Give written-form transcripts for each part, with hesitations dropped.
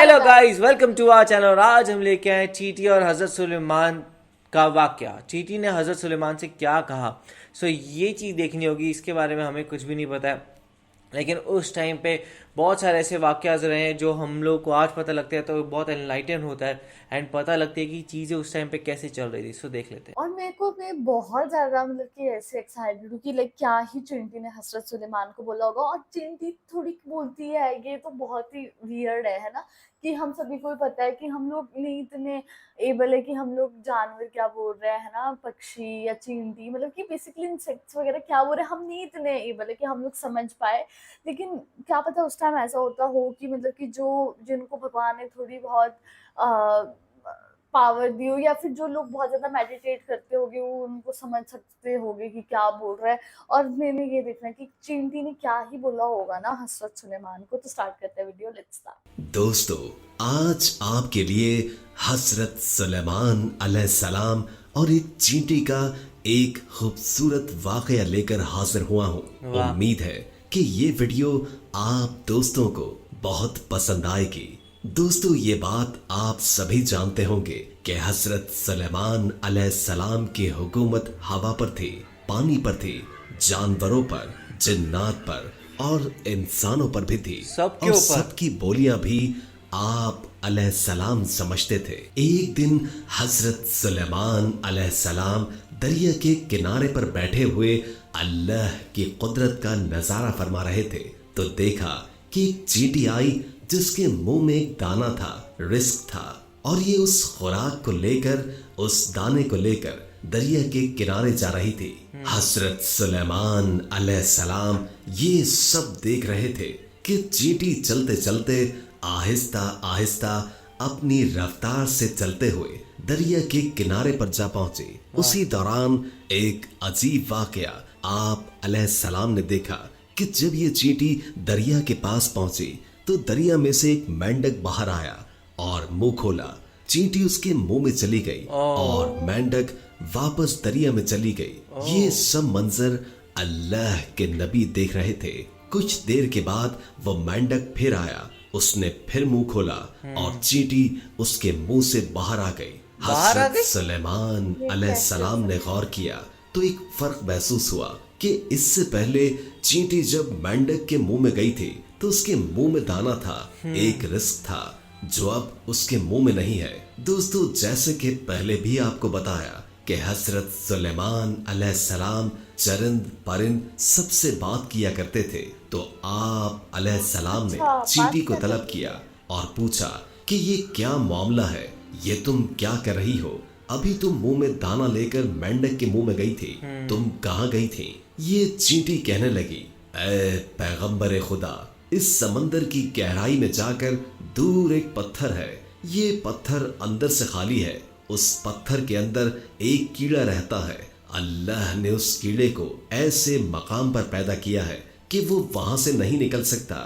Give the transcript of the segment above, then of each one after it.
Hello guys, welcome to our channel. और आज हम लेके आए चींटी और हज़रत सुलेमान का वाकया। चींटी ने हज़रत सुलेमान से क्या कहा, ये चीज़ देखनी होगी। इसके बारे में हमें कुछ भी नहीं पता है, लेकिन उस टाइम पे बहुत सारे ऐसे वाक़यात रहे हैं जो हम लोग को आज पता लगते हैं तो बहुत एनलाइटन होता है एंड पता लगती है कि चीज़ें उस टाइम पे कैसे चल रही थी। देख लेते हैं। और मेरे को मैं बहुत ज़्यादा मतलब कि ऐसे एक्साइटेड हूँ कि लाइक क्या ही चिंटी ने हज़रत सुलेमान को बोला होगा। और चिंटी थोड़ी बोलती है, ये तो बहुत ही वियर्ड है ना, कि हम सभी को ही पता है कि हम लोग नहीं इतने एबल है कि हम लोग जानवर क्या बोल रहे हैं ना, पक्षी या चींटी, मतलब कि बेसिकली इंसेक्ट्स वगैरह क्या बोल रहे हैं, हम नहीं इतने एबल है कि हम लोग समझ पाए। लेकिन क्या पता उस टाइम ऐसा होता हो कि मतलब कि जो जिनको भगवान ने थोड़ी बहुत पावर दी हो, या फिर जो लोग बहुत ज्यादा मेडिटेट करते होंगे वो उनको समझ सकते होंगे कि क्या बोल रहा है। और मैंने ये देखना है कि चिंटी ने क्या ही बोला होगा ना हजरत सुलेमान को। तो स्टार्ट करते हैं वीडियो, लेट्स स्टार्ट। दोस्तों, आज आपके लिए हजरत सुलेमान अलैहिस्सलाम और एक चींटी का एक खूबसूरत वाकया लेकर हाजिर हुआ हूँ। उम्मीद है कि ये वीडियो आप दोस्तों को बहुत पसंद आएगी। दोस्तों, ये बात आप सभी जानते होंगे कि हजरत सुलेमान अलैहिस्सलाम की हुकूमत हवा पर थी, पानी पर थी, जानवरों पर, जिन्नात पर और इंसानों पर भी थी। सबके और ऊपर। सबकी बोलियां भी आप अलैहिस्सलाम समझते थे। एक दिन हजरत सुलेमान अलैहिस्सलाम दरिया के किनारे पर बैठे हुए अल्लाह की कुदरत का नजारा फरमा रहे थे तो देखा कि एक चींटी आई जिसके मुंह में एक दाना था, रिस्क था, और ये उस खुराक को लेकर, उस दाने को लेकर दरिया के किनारे जा रही थी। हजरत सुलेमान अलैहिस्सलाम ये सब देख रहे थे कि चींटी चलते चलते आहिस्ता आहिस्ता अपनी रफ्तार से चलते हुए दरिया के किनारे पर जा पहुंचे। उसी दौरान एक अजीब वाकया आप अलैहिस्सलाम ने देखा कि जब ये चींटी दरिया के पास पहुंची तो दरिया में से एक मेंढक बाहर आया और मुंह खोला। चींटी उसके मुंह में चली गई और मेंढक वापस दरिया में चली गई। ये सब मंजर अल्लाह के नबी देख रहे थे। कुछ देर के बाद वो मेंढक फिर आया, उसने फिर मुंह खोला और चींटी उसके मुंह से बाहर आ गई। हजरत सुलेमान अलैहिस्सलाम ने गौर किया तो एक फर्क महसूस हुआ कि इससे पहले चींटी जब मेंढक के मुंह में गई थी तो उसके मुंह में दाना था, एक रिस्क था, जो अब उसके मुंह में नहीं है। दोस्तों, जैसे कि पहले भी आपको बताया कि हजरत सुलेमान अलैहिस्सलाम चरिंद परिंद सबसे बात किया करते थे, तो आप अलैहिस्सलाम ने चींटी को तलब किया और पूछा कि ये क्या मामला है, ये तुम क्या कर रही हो? अभी तुम मुंह में दाना लेकर मेंढक के मुंह में गई थी, तुम कहाँ गई थी? ये चींटी कहने लगी, ऐ पैगंबर खुदा, इस समंदर की गहराई में जाकर दूर एक पत्थर है, ये पत्थर अंदर से खाली है, उस पत्थर के अंदर एक कीड़ा रहता है। अल्लाह ने उस कीड़े को ऐसे मकाम पर पैदा किया है कि वो वहां से नहीं निकल सकता,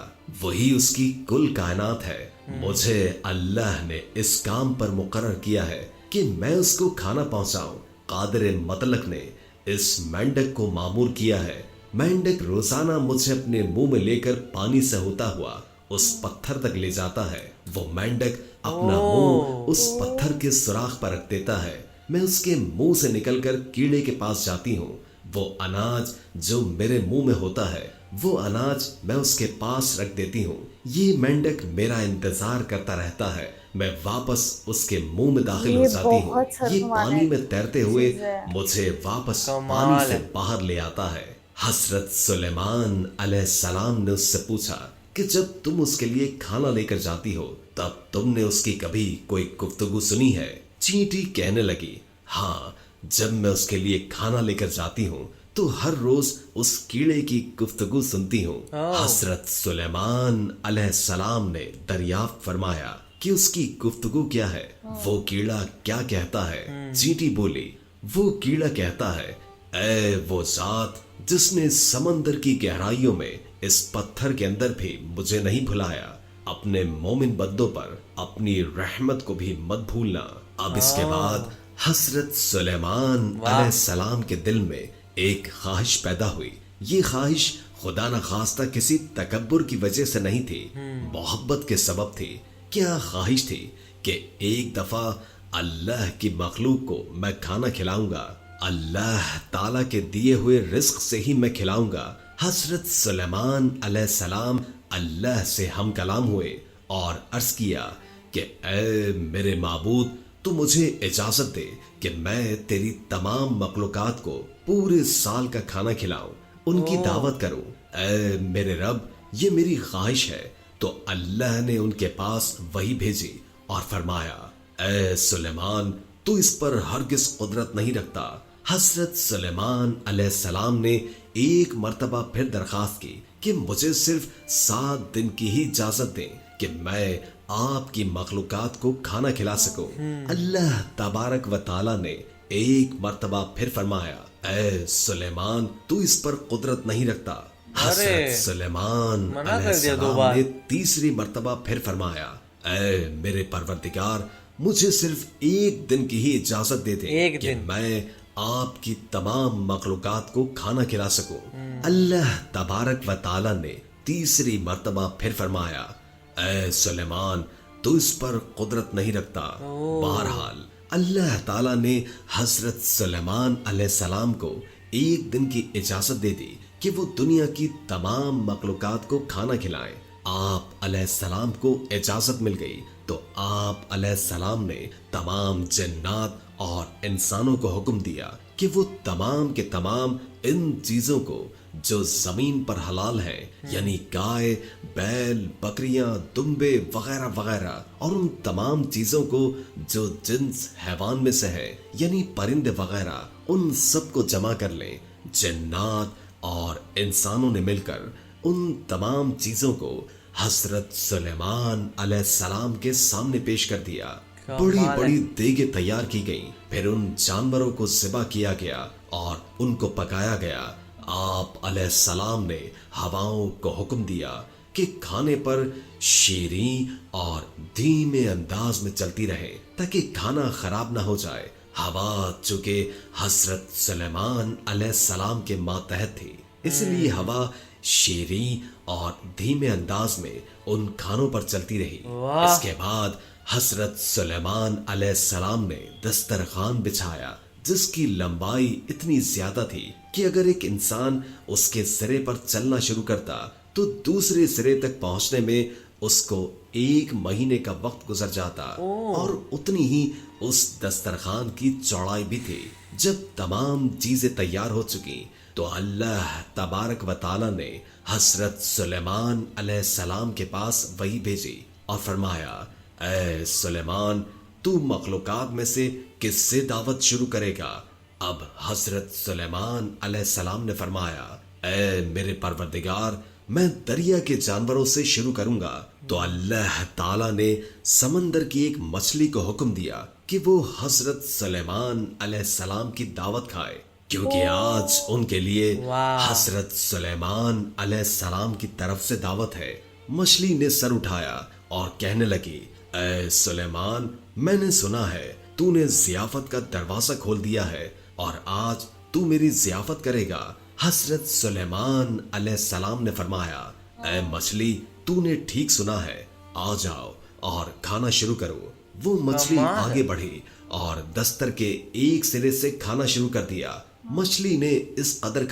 वही उसकी कुल कायनात है। मुझे अल्लाह ने इस काम पर मुकर्रर किया है कि मैं उसको खाना पहुंचाऊं। कादिर मतलक ने इस मेंढक को मामूर किया है। मेंढक रोजाना मुझे अपने मुंह में लेकर पानी से होता हुआ उस पत्थर तक ले जाता है। वो मेंढक अपना मुंह उस पत्थर के सुराख पर रख देता है। मैं उसके मुंह से निकलकर कीड़े के पास जाती हूँ। वो अनाज जो मेरे मुंह में होता है, वो अनाज मैं उसके पास रख देती हूँ। ये मेंढक मेरा इंतजार करता रहता है। मैं वापस उसके मुंह में दाखिल हो जाती हूँ। ये पानी में तैरते हुए मुझे वापस पानी से बाहर ले आता है। हजरत सुलेमान अलैहिस्सलाम ने उससे पूछा कि जब तुम उसके लिए खाना लेकर जाती हो तब तुमने उसकी कभी कोई गुफ्तगू सुनी है? चींटी कहने लगी, हाँ, जब मैं उसके लिए खाना लेकर जाती हूँ तो हर रोज उस कीड़े की गुफ्तगू सुनती हूँ। हजरत सुलेमान अलैहिस्सलाम ने दरियाफ्त फरमाया कि उसकी गुफ्तगू क्या है, वो कीड़ा क्या कहता है? चींटी बोली, वो कीड़ा कहता है, ऐ वो जात जिसने समंदर की गहराइयों में इस पत्थर के अंदर भी मुझे नहीं भुलाया, अपने मोमिन बंदों पर अपनी रहमत को भी मत भूलना। अब इसके बाद हजरत सुलेमान अलैहिस्सलाम के दिल में एक ख्वाहिश पैदा हुई। ये ख्वाहिश खुदा न खास्ता किसी तकब्बुर की वजह से नहीं थी, मोहब्बत के सबब थी। کیا خواہش تھی کہ ایک دفعہ اللہ کی مخلوق کو میں کھانا کھلاؤں گا, اللہ تعالیٰ کے دیے ہوئے رزق سے ہی میں کھلاؤں گا. حضرت سلیمان علیہ السلام اللہ سے ہم کلام ہوئے اور عرض کیا کہ اے میرے معبود, تو مجھے اجازت دے کہ میں تیری تمام مخلوقات کو پورے سال کا کھانا کھلاؤں, ان کی دعوت کروں. اے میرے رب, یہ میری خواہش ہے. تو اللہ نے ان کے پاس وحی بھیجی اور فرمایا اے سلیمان, تو اس پر ہرگز قدرت نہیں رکھتا. حضرت سلیمان علیہ السلام نے ایک مرتبہ پھر درخواست کی کہ مجھے صرف 7 دن کی ہی اجازت دیں کہ میں آپ کی مخلوقات کو کھانا کھلا سکوں. اللہ تبارک و تعالی نے ایک مرتبہ پھر فرمایا اے سلیمان, تو اس پر قدرت نہیں رکھتا. حضرت سلیمان علیہ السلام نے تیسری مرتبہ پھر فرمایا اے میرے پروردگار, مجھے صرف 1 دن کی ہی اجازت دے دیں کہ میں آپ کی تمام مخلوقات کو کھانا کھلا سکوں. اللہ تبارک و تعالی نے تیسری مرتبہ پھر فرمایا اے سلیمان, تو اس پر قدرت نہیں رکھتا. بہرحال اللہ تعالی نے حضرت سلیمان علیہ السلام کو 1 دن کی اجازت دے دی کہ وہ دنیا کی تمام مخلوقات کو کھانا کھلائیں. آپ علیہ السلام کو اجازت مل گئی تو آپ علیہ السلام نے تمام جنات اور انسانوں کو حکم دیا کہ وہ تمام کے تمام ان چیزوں کو جو زمین پر حلال ہیں, یعنی گائے, بیل, بکریاں, دمبے وغیرہ وغیرہ, اور ان تمام چیزوں کو جو جنس حیوان میں سے ہے یعنی پرندے وغیرہ, ان سب کو جمع کر لیں. جنات اور انسانوں نے مل کر ان تمام چیزوں کو حضرت سلیمان علیہ السلام کے سامنے پیش کر دیا. بڑی بڑی دیگیں تیار کی گئیں, پھر ان جانوروں کو ذبح کیا گیا اور ان کو پکایا گیا. آپ علیہ السلام نے ہواؤں کو حکم دیا کہ کھانے پر شیریں اور دھیمے انداز میں چلتی رہے تاکہ کھانا خراب نہ ہو جائے. ہوا چونکہ حضرت سلیمان علیہ السلام کے ماتحت تھی, اس لیے ہوا شیریں اور دھیمے انداز میں ان کھانوں پر چلتی رہی. اس کے بعد حضرت سلیمان علیہ السلام نے دسترخوان بچھایا جس کی لمبائی اتنی زیادہ تھی کہ اگر ایک انسان اس کے سرے پر چلنا شروع کرتا تو دوسرے سرے تک پہنچنے میں اس کو 1 مہینے کا وقت گزر جاتا, اور اتنی ہی اس دسترخوان کی چوڑائی بھی تھی. جب تمام چیزیں تیار ہو چکی تو اللہ تبارک و تعالی نے حضرت سلیمان علیہ السلام کے پاس وحی بھیجی اور فرمایا اے سلیمان, تو مخلوقات میں سے کس سے دعوت شروع کرے گا؟ اب حضرت سلیمان علیہ السلام نے فرمایا اے میرے پروردگار, میں دریا کے جانوروں سے شروع کروں گا. تو اللہ تعالی نے سمندر کی ایک مچھلی کو حکم دیا کہ وہ حضرت سلیمان علیہ السلام کی دعوت کھائے, کیونکہ آج ان کے لیے حضرت سلیمان علیہ السلام کی طرف سے دعوت ہے. مچھلی نے سر اٹھایا اور کہنے لگی اے سلیمان, میں نے سنا ہے تو نے ضیافت کا دروازہ کھول دیا ہے اور آج تو میری ضیافت کرے گا. حضرت سلیمان علیہ السلام نے فرمایا اے مچھلی, تو نے ٹھیک سنا ہے, آ جاؤ اور کھانا شروع کرو. وہ مچھلی آگے بڑھی اور دستر کے ایک سرے سے کھانا شروع کر دیا. مچھلی نے اس قدر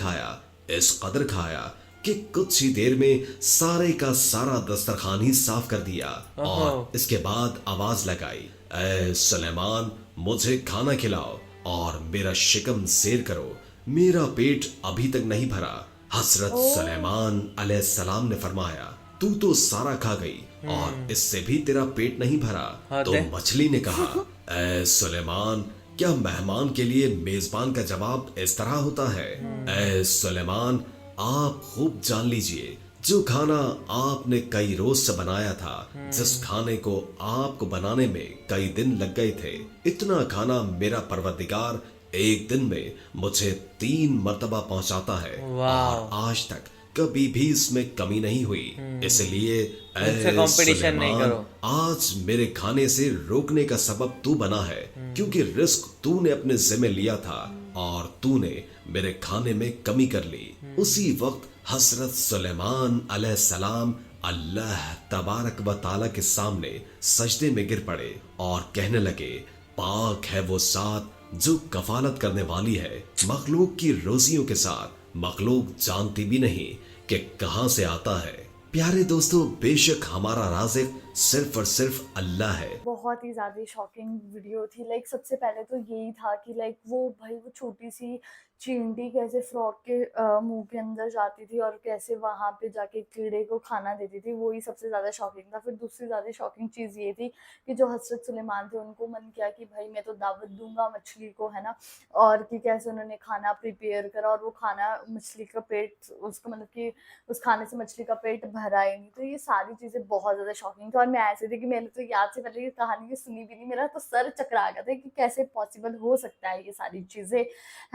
کھایا کہ کچھ ہی دیر میں سارے کا سارا دسترخوان ہی صاف کر دیا, اور اس کے بعد آواز لگائی اے سلیمان, مجھے کھانا کھلاؤ اور میرا شکم سیر کرو, میرا پیٹ ابھی تک نہیں بھرا. حضرت سلیمان علیہ السلام نے فرمایا تو سارا کھا گئی اور اس سے بھی تیرا پیٹ نہیں بھرا. تو مچھلی نے کہا اے سلیمان, کیا مہمان کے لیے میزبان کا جواب اس طرح ہوتا ہے؟ اے سلیمان, آپ خوب جان لیجئے جو کھانا آپ نے کئی روز سے بنایا تھا, جس کھانے کو آپ کو بنانے میں کئی دن لگ گئے تھے, اتنا کھانا میرا پروردگار ایک دن میں مجھے 3 مرتبہ پہنچاتا ہے, اور آج تک کبھی بھی اس میں کمی نہیں ہوئی. اس لیے اے سلیمان, آج میرے کھانے سے روکنے کا سبب تو بنا ہے, کیونکہ رزق تو نے اپنے ذمہ لیا تھا اور تو نے میرے کھانے میں کمی کر لی. اسی وقت حضرت سلیمان علیہ السلام अल्लाह तबारक व ताला के सामने सजदे में गिर पड़े और कहने लगे, पाक है वो साथ जो कफालत करने वाली है मखलूक की रोजियों के साथ। मखलूक जानती भी नहीं कि कहां से आता है। प्यारे दोस्तों, बेशक हमारा राज़िक सिर्फ और सिर्फ अल्लाह है। बहुत ही ज़्यादा शॉकिंग वीडियो थी। लाइक सबसे पहले तो यही था कि लाइक वो छोटी सी चींटी कैसे फ्रॉक के मुंह के अंदर जाती थी और कैसे वहाँ पे जाके कीड़े को खाना देती थी, वही सबसे ज़्यादा शॉकिंग था। फिर दूसरी ज़्यादा शॉकिंग चीज़ ये थी कि जो हज़रत सुलेमान थे उनको मन किया कि भाई मैं तो दावत दूंगा मछली को, है ना, और कि कैसे उन्होंने खाना प्रिपेयर करा और वो खाना मछली का पेट उसको मतलब कि उस खाने से मछली का पेट भरा ही नहीं। तो ये सारी चीज़ें बहुत ज़्यादा शॉकिंग थी और मैं ऐसे थी कि मैंने तो याद से पहले ये कहानी की सुनी भी नहीं, मेरा तो सर चकरा गया था कि कैसे पॉसिबल हो सकता है ये सारी चीज़ें,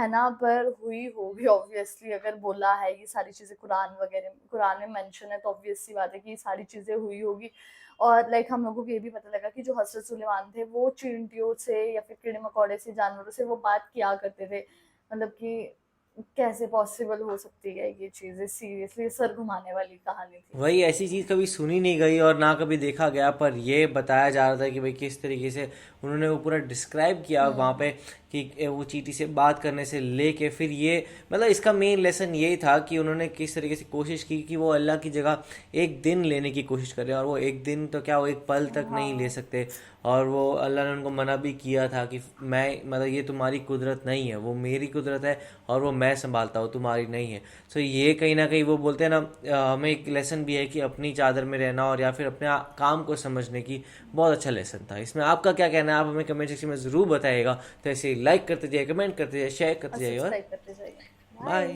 है ना। पर हुई होगी ऑब्वियसली, अगर बोला है ये सारी चीज़ें कुरान में मेंशन है तो ऑब्वियस सी बात है कि ये सारी चीज़ें हुई होगी। और लाइक हम लोगों को ये भी पता लगा कि जो हज़रत सुलेमान थे वो चींटियों से या फिर कीड़े मकोड़े से जानवरों से वो बात किया करते थे। मतलब कि कैसे पॉसिबल हो सकती है ये चीज़ें, सीरियसली सर घुमाने वाली कहानी थी। वही, ऐसी चीज़ कभी सुनी नहीं गई और ना कभी देखा गया, पर ये बताया जा रहा था कि भाई किस तरीके से उन्होंने वो पूरा डिस्क्राइब किया वहाँ पे कि वो चींटी से बात करने से लेके फिर ये मतलब इसका मेन लेसन यही था कि उन्होंने किस तरीके से कोशिश की कि वो अल्लाह की जगह एक दिन लेने की कोशिश करें, और वो एक दिन तो क्या, वो एक पल तक नहीं ले सकते। और वो अल्लाह ने उनको मना भी किया था कि मैं मतलब ये तुम्हारी कुदरत नहीं है, वो मेरी कुदरत है और वो मैं संभालता हूँ, तुम्हारी नहीं है। सो ये कहीं ना कहीं वो बोलते हैं ना, हमें एक लेसन भी है कि अपनी चादर में रहना और या फिर अपने काम को समझने की, बहुत अच्छा लेसन था। इसमें आपका क्या कहना है, आप हमें कमेंट सेक्शन में ज़रूर बताइएगा। तो ऐसे लाइक करते जाइए, कमेंट करते जाइए, शेयर करते जाइए और सब्सक्राइब करते जाइए। बाय।